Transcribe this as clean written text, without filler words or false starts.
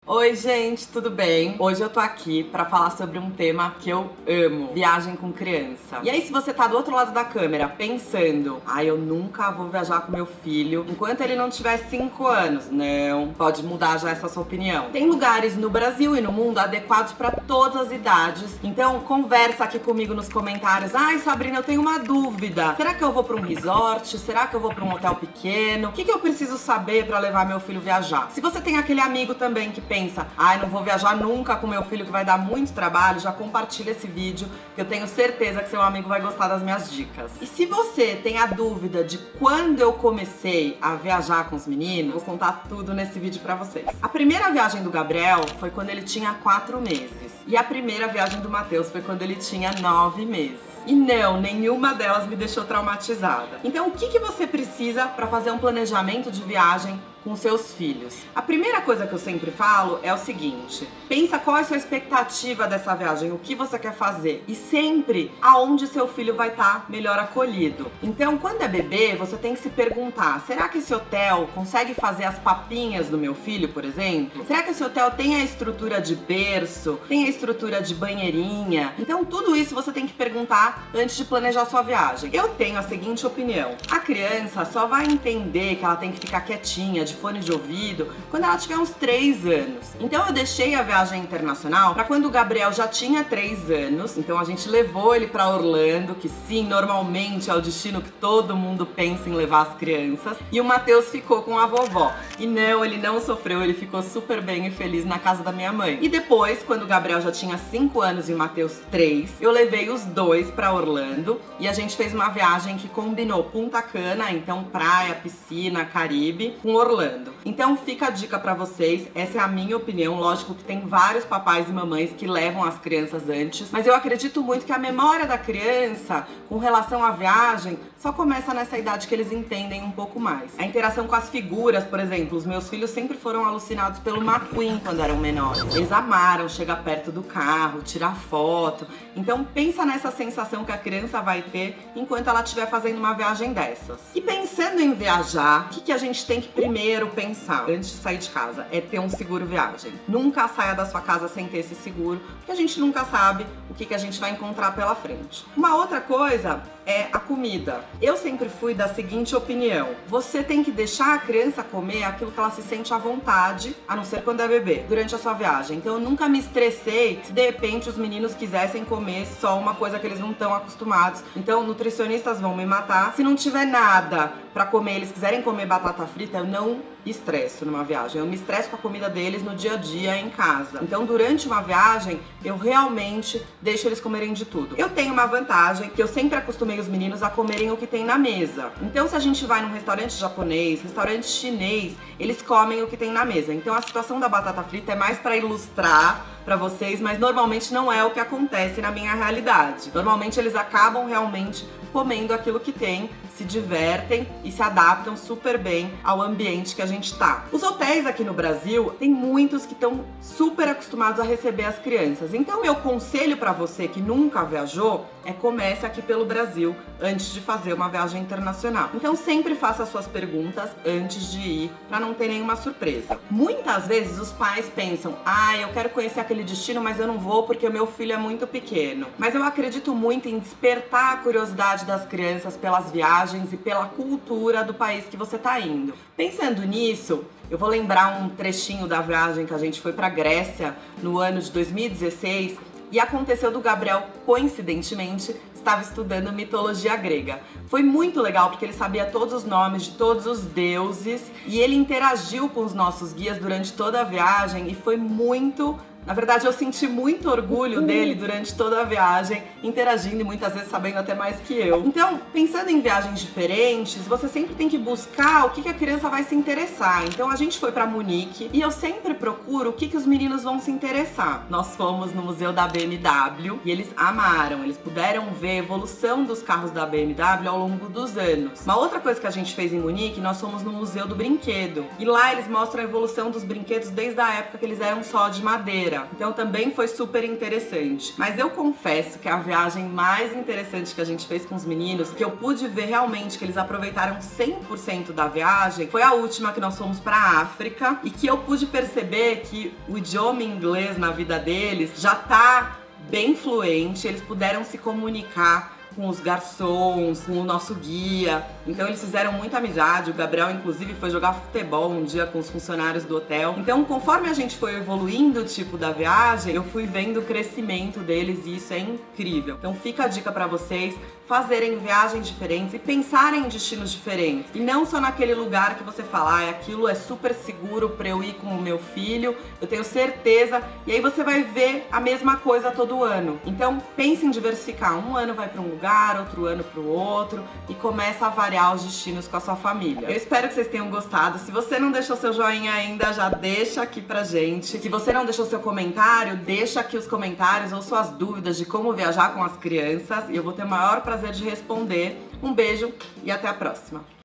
Oi gente, tudo bem? Hoje eu tô aqui pra falar sobre um tema que eu amo, viagem com criança. E aí se você tá do outro lado da câmera pensando, eu nunca vou viajar com meu filho enquanto ele não tiver 5 anos. Não, pode mudar já essa sua opinião. Tem lugares no Brasil e no mundo adequados pra todas as idades. Então conversa aqui comigo nos comentários. Ai Sabrina, eu tenho uma dúvida. Será que eu vou pra um resort? Será que eu vou pra um hotel pequeno? O que eu preciso saber pra levar meu filho viajar? Se você tem aquele amigo também que pensa, não vou viajar nunca com meu filho que vai dar muito trabalho, já compartilha esse vídeo que eu tenho certeza que seu amigo vai gostar das minhas dicas. E se você tem a dúvida de quando eu comecei a viajar com os meninos, vou contar tudo nesse vídeo pra vocês. A primeira viagem do Gabriel foi quando ele tinha 4 meses e a primeira viagem do Matheus foi quando ele tinha 9 meses. E não, nenhuma delas me deixou traumatizada. Então o que você precisa para fazer um planejamento de viagem com seus filhos? A primeira coisa que eu sempre falo é o seguinte: pensa qual é a sua expectativa dessa viagem, o que você quer fazer e sempre aonde seu filho vai estar melhor acolhido. Então quando é bebê, você tem que se perguntar, será que esse hotel consegue fazer as papinhas do meu filho, por exemplo? Será que esse hotel tem a estrutura de berço? Tem a estrutura de banheirinha? Então tudo isso você tem que perguntar antes de planejar sua viagem. Eu tenho a seguinte opinião: a criança só vai entender que ela tem que ficar quietinha, de fone de ouvido, quando ela tiver uns 3 anos. Então eu deixei a viagem internacional para quando o Gabriel já tinha 3 anos. Então a gente levou ele para Orlando, que sim, normalmente é o destino que todo mundo pensa em levar as crianças. E o Matheus ficou com a vovó. E não, ele não sofreu, ele ficou super bem e feliz na casa da minha mãe. E depois, quando o Gabriel já tinha 5 anos e o Matheus 3, eu levei os dois para Orlando e a gente fez uma viagem que combinou Punta Cana, então praia, piscina, Caribe, com Orlando. Então fica a dica pra vocês, essa é a minha opinião. Lógico que tem vários papais e mamães que levam as crianças antes, mas eu acredito muito que a memória da criança com relação à viagem só começa nessa idade que eles entendem um pouco mais. A interação com as figuras, por exemplo, os meus filhos sempre foram alucinados pelo McQueen quando eram menores. Eles amaram chegar perto do carro, tirar foto. Então pensa nessa sensação que a criança vai ter enquanto ela estiver fazendo uma viagem dessas. E pensando em viajar, o que a gente tem que primeiro pensar antes de sair de casa? É ter um seguro viagem. Nunca saia da sua casa sem ter esse seguro, porque a gente nunca sabe o que a gente vai encontrar pela frente. Uma outra coisa é a comida. Eu sempre fui da seguinte opinião: você tem que deixar a criança comer aquilo que ela se sente à vontade, a não ser quando é bebê, durante a sua viagem. Então eu nunca me estressei se de repente os meninos quisessem comer só uma coisa que eles não estão acostumados. Então nutricionistas vão me matar. Se não tiver nada pra comer, eles quiserem comer batata frita, eu não estresso numa viagem. Eu me estresso com a comida deles no dia a dia em casa. Então durante uma viagem eu realmente deixo eles comerem de tudo. Eu tenho uma vantagem que eu sempre acostumei os meninos a comerem o que tem na mesa. Então se a gente vai num restaurante japonês, restaurante chinês, eles comem o que tem na mesa. Então a situação da batata frita é mais pra ilustrar pra vocês, mas normalmente não é o que acontece na minha realidade. Normalmente eles acabam realmente comendo aquilo que tem, se divertem e se adaptam super bem ao ambiente que a gente tá. Os hotéis aqui no Brasil, tem muitos que estão super acostumados a receber as crianças. Então meu conselho pra você que nunca viajou é comece aqui pelo Brasil antes de fazer uma viagem internacional. Então sempre faça suas perguntas antes de ir, pra não ter nenhuma surpresa. Muitas vezes os pais pensam, eu quero conhecer aquele destino, mas eu não vou porque o meu filho é muito pequeno. Mas eu acredito muito em despertar a curiosidade das crianças pelas viagens e pela cultura do país que você tá indo. Pensando nisso, eu vou lembrar um trechinho da viagem que a gente foi pra Grécia no ano de 2016 e aconteceu do Gabriel, coincidentemente, estava estudando mitologia grega. Foi muito legal porque ele sabia todos os nomes de todos os deuses e ele interagiu com os nossos guias durante toda a viagem e foi muito... Na verdade, eu senti muito orgulho dele durante toda a viagem, interagindo e muitas vezes sabendo até mais que eu. Então, pensando em viagens diferentes, você sempre tem que buscar o que a criança vai se interessar. Então, a gente foi pra Munique e eu sempre procuro o que os meninos vão se interessar. Nós fomos no museu da BMW e eles amaram. Eles puderam ver a evolução dos carros da BMW ao longo dos anos. Uma outra coisa que a gente fez em Munique, nós fomos no Museu do Brinquedo. E lá eles mostram a evolução dos brinquedos desde a época que eles eram só de madeira. brasileira, então também foi super interessante. Mas eu confesso que a viagem mais interessante que a gente fez com os meninos, que eu pude ver realmente que eles aproveitaram 100% da viagem, foi a última que nós fomos pra África, e que eu pude perceber que o idioma inglês na vida deles já tá bem fluente, eles puderam se comunicar com os garçons, com o nosso guia. Então eles fizeram muita amizade. O Gabriel, inclusive, foi jogar futebol um dia com os funcionários do hotel. Então, conforme a gente foi evoluindo o tipo da viagem, eu fui vendo o crescimento deles e isso é incrível. Então fica a dica pra vocês fazerem viagens diferentes e pensarem em destinos diferentes. E não só naquele lugar que você fala, aquilo é super seguro pra eu ir com o meu filho, eu tenho certeza. E aí você vai ver a mesma coisa todo ano. Então pense em diversificar. Um ano vai pra um lugar, outro ano pro outro e começa a variar os destinos com a sua família. Eu espero que vocês tenham gostado. Se você não deixou seu joinha ainda, já deixa aqui pra gente. Se você não deixou seu comentário, deixa aqui os comentários ou suas dúvidas de como viajar com as crianças e eu vou ter o maior prazer de responder. Um beijo e até a próxima!